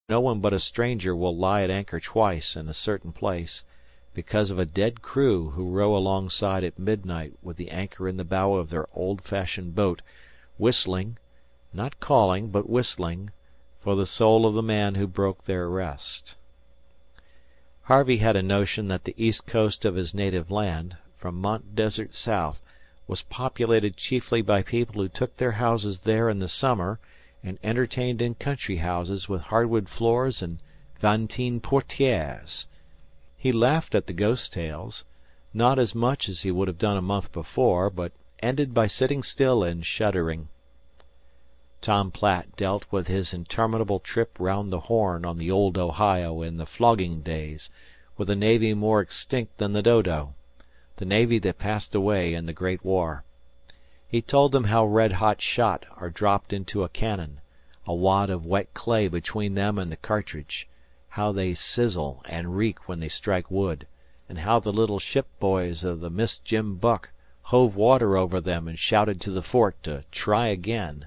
No one but a stranger will lie at anchor twice in a certain place, because of a dead crew who row alongside at midnight with the anchor in the bow of their old fashioned boat, whistling not calling, but whistling for the soul of the man who broke their rest. Harvey had a notion that the east coast of his native land, from Mont Desert south, was populated chiefly by people who took their houses there in the summer and entertained in country houses with hardwood floors and vantine portières. He laughed at the ghost tales, not as much as he would have done a month before, but ended by sitting still and shuddering. Tom Platt dealt with his interminable trip round the Horn on the old Ohio in the flogging days, with a navy more extinct than the dodo, the navy that passed away in the Great War. He told them how red-hot shot are dropped into a cannon, a wad of wet clay between them and the cartridge, how they sizzle and reek when they strike wood, and how the little ship boys of the Miss Jim Buck hove water over them and shouted to the fort to try again.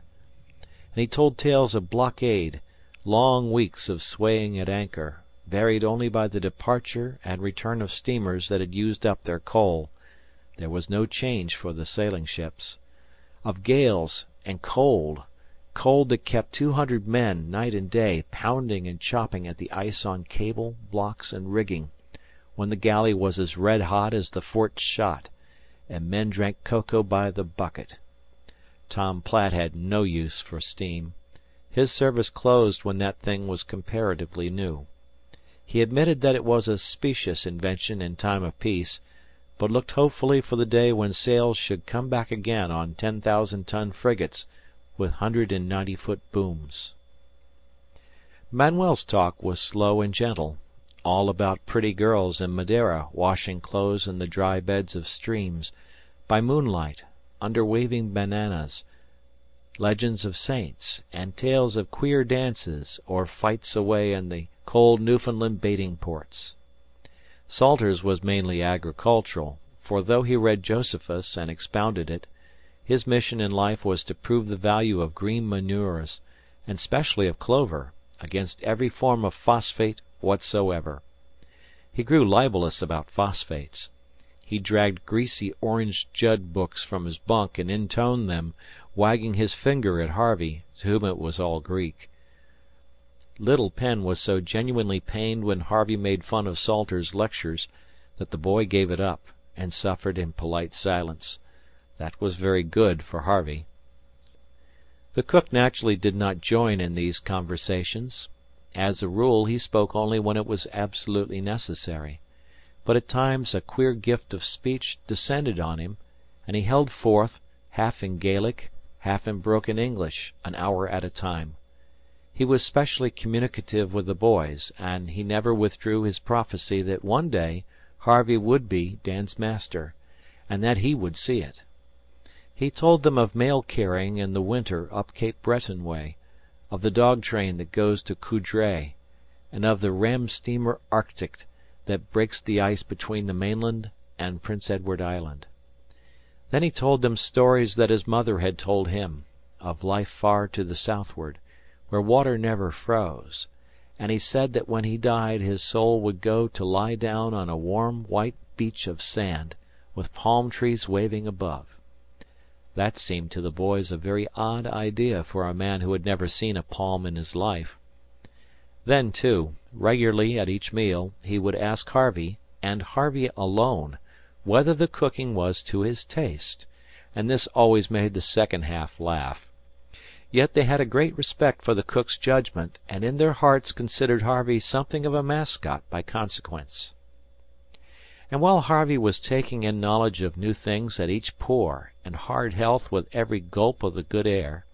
And he told tales of blockade, long weeks of swaying at anchor, varied only by the departure and return of steamers that had used up their coal there was no change for the sailing ships; of gales and cold that kept 200 men night and day pounding and chopping at the ice on cable, blocks, and rigging, when the galley was as red hot as the fort shot, and men drank cocoa by the bucket. Tom Platt had no use for steam. His service closed when that thing was comparatively new. He admitted that it was a specious invention in time of peace, but looked hopefully for the day when sails should come back again on 10,000-ton frigates with 190-foot booms. Manuel's talk was slow and gentle, all about pretty girls in Madeira washing clothes in the dry beds of streams, by moonlight, under waving bananas, legends of saints, and tales of queer dances or fights away in the cold Newfoundland baiting ports. Salters was mainly agricultural, for though he read Josephus and expounded it, his mission in life was to prove the value of green manures, and specially of clover, against every form of phosphate whatsoever. He grew libellous about phosphates. He dragged greasy orange Judd books from his bunk and intoned them, wagging his finger at Harvey, to whom it was all Greek. Little Penn was so genuinely pained when Harvey made fun of Salter's lectures that the boy gave it up, and suffered in polite silence. That was very good for Harvey. The cook naturally did not join in these conversations. As a rule, he spoke only when it was absolutely necessary. But at times a queer gift of speech descended on him, and he held forth, half in Gaelic, half in broken English, an hour at a time. He was specially communicative with the boys, and he never withdrew his prophecy that one day Harvey would be Dan's master, and that he would see it. He told them of mail carrying in the winter up Cape Breton way, of the dog train that goes to Coudray, and of the ram steamer Arctic that breaks the ice between the mainland and Prince Edward Island. Then he told them stories that his mother had told him, of life far to the southward, where water never froze, and he said that when he died his soul would go to lie down on a warm white beach of sand, with palm trees waving above. That seemed to the boys a very odd idea for a man who had never seen a palm in his life. Then, too, regularly at each meal, he would ask Harvey, and Harvey alone, whether the cooking was to his taste, and this always made the second half laugh. Yet they had a great respect for the cook's judgment, and in their hearts considered Harvey something of a mascot by consequence. And while Harvey was taking in knowledge of new things at each pore, and hard health with every gulp of the good air,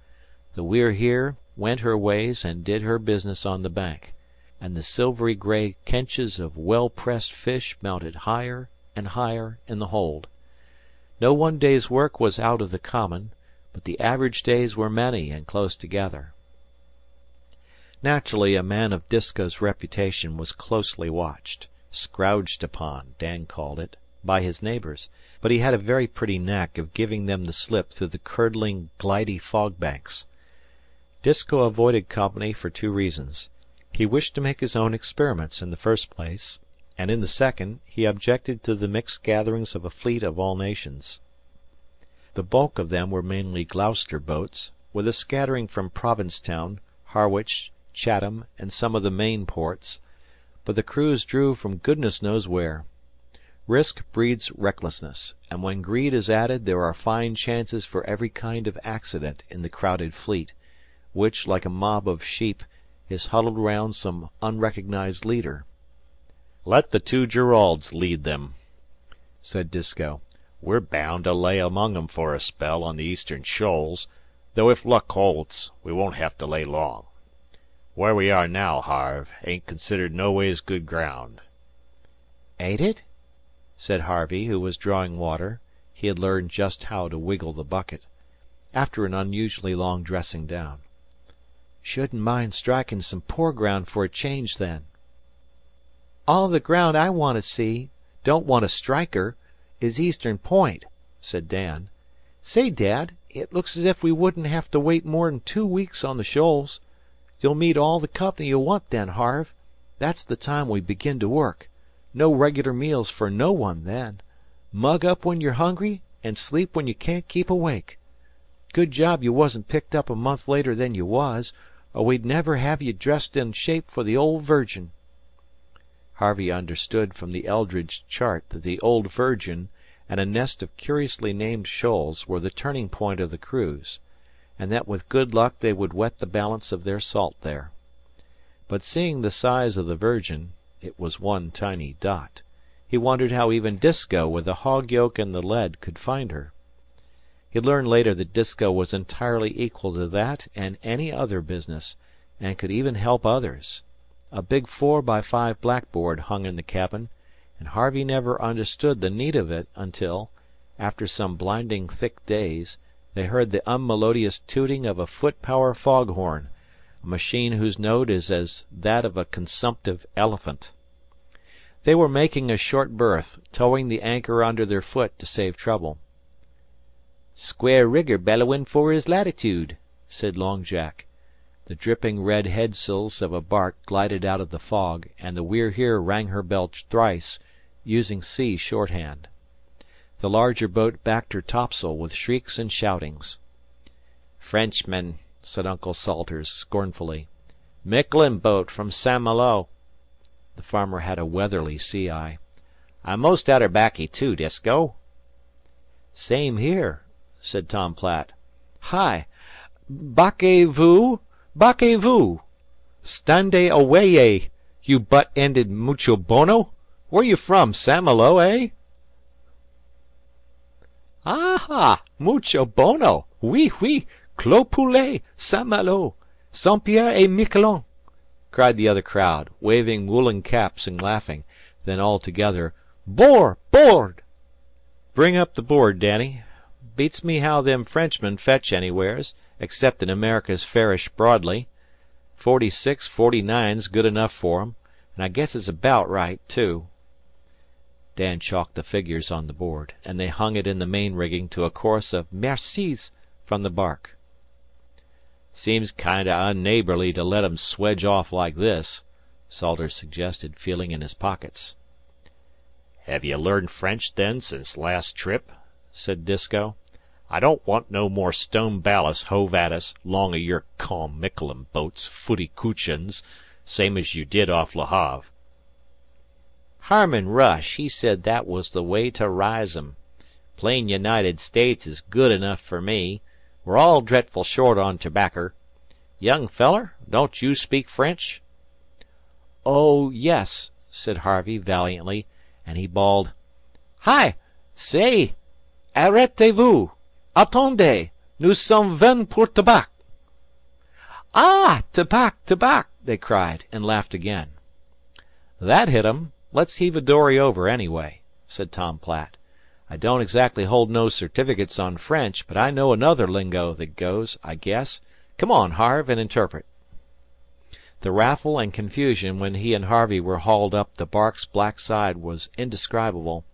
the We're Here went her ways and did her business on the bank, and the silvery gray kenches of well-pressed fish mounted higher and higher in the hold. No one day's work was out of the common, but the average days were many and close together. Naturally, a man of Disko's reputation was closely watched. Scrouged upon, Dan called it, by his neighbors, but he had a very pretty knack of giving them the slip through the curdling, glidy fog banks. Disko avoided company for two reasons. He wished to make his own experiments in the first place, and in the second he objected to the mixed gatherings of a fleet of all nations. The bulk of them were mainly Gloucester boats, with a scattering from Provincetown, Harwich, Chatham, and some of the Maine ports, but the crews drew from goodness knows where. Risk breeds recklessness, and when greed is added there are fine chances for every kind of accident in the crowded fleet, which, like a mob of sheep, is huddled round some unrecognized leader. "Let the two Geralds lead them," said Disko. "We're bound to lay among 'em for a spell on the eastern shoals, though if luck holds we won't hev to lay long. Where we are now, Harve, ain't considered noways good ground." "Ain't it?" said Harvey, who was drawing water he had learned just how to wiggle the bucket after an unusually long dressing down. "Shouldn't mind striking some poor ground for a change, then." "All the ground I want to see don't want a striker is Eastern Point," said Dan. "Say, Dad, it looks as if we wouldn't have to wait more'n 2 weeks on the shoals. You'll meet all the company you want then, Harve. That's the time we begin to work. No regular meals for no one then. Mug up when you're hungry, and sleep when you can't keep awake. Good job you wasn't picked up a month later than you was, or we'd never have you dressed in shape for the Old Virgin." Harvey understood from the Eldridge chart that the Old Virgin and a nest of curiously named shoals were the turning point of the cruise, and that with good luck they would wet the balance of their salt there. But seeing the size of the Virgin it was one tiny dot he wondered how even Disko with the hog yoke and the lead could find her. He learned later that Disko was entirely equal to that and any other business, and could even help others. A big 4x5 blackboard hung in the cabin, and Harvey never understood the need of it until, after some blinding thick days, they heard the unmelodious tooting of a foot-power foghorn, a machine whose note is as that of a consumptive elephant. They were making a short berth, towing the anchor under their foot to save trouble. "Square rigger bellowin' for his latitude," said Long Jack. The dripping red headsails of a barque glided out of the fog, and the We're Here rang her bell thrice, using sea shorthand. The larger boat backed her topsail with shrieks and shoutings. "Frenchman," said Uncle Salters, scornfully. "Miquelon boat from St. Malo." The farmer had a weatherly sea eye. "I'm most outer baccy, too, Disko." "Same here," said Tom Platt. "Hi! Backez-vous? Backez-vous? Stande away, you butt-ended mucho bono? Where you from, St. Malo, eh?" "Ah, mucho bono! Oui, oui! Clos poulet, St. Malo, Saint Pierre et Miquelon!" cried the other crowd, waving woolen caps and laughing. Then all together, "Bore! Board!" "Bring up the board, Danny. Beats me how them Frenchmen fetch anywheres, except in America's fairish Broadley. 46-49's good enough for 'em, and I guess it's abaout right, too." Dan chalked the figures on the board, and they hung it in the main rigging to a chorus of "Mercis" from the barque. "Seems kinder unneighbourly to let 'em swedge off like this," Salters suggested, feeling in his pockets. "Hev you learned French, then, since last trip?" said Disko. "I don't want no more stone ballast hove at us 'long o' your calm Miquelon boats, footy coochins, same as you did off Le Have." "Harmon Rush he said that was the way to rise 'em. Plain United States is good enough fer me. We're all dretful short on terbacker. Young feller, don't you speak French?" "Oh, yes," said Harvey valiantly, and he bawled, "Hi! Say! Arrêtez-vous! Attendez! Nous sommes venus pour tabac!" "Ah! Tabac! Tabac!" they cried, and laughed again. "That hit 'em. Let's heave a dory over, anyway," said Tom Platt. "I don't exactly hold no certificates on French, but I know another lingo that goes, I guess. Come on, Harve, and interpret." The raffle and confusion when he and Harvey were hauled up the barque's black side was indescribable.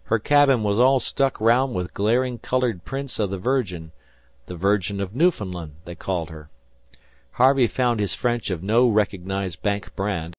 Her cabin was all stuck round with glaring coloured prints of the Virgin of Newfoundland, they called her. Harvey found his French of no recognized Bank brand.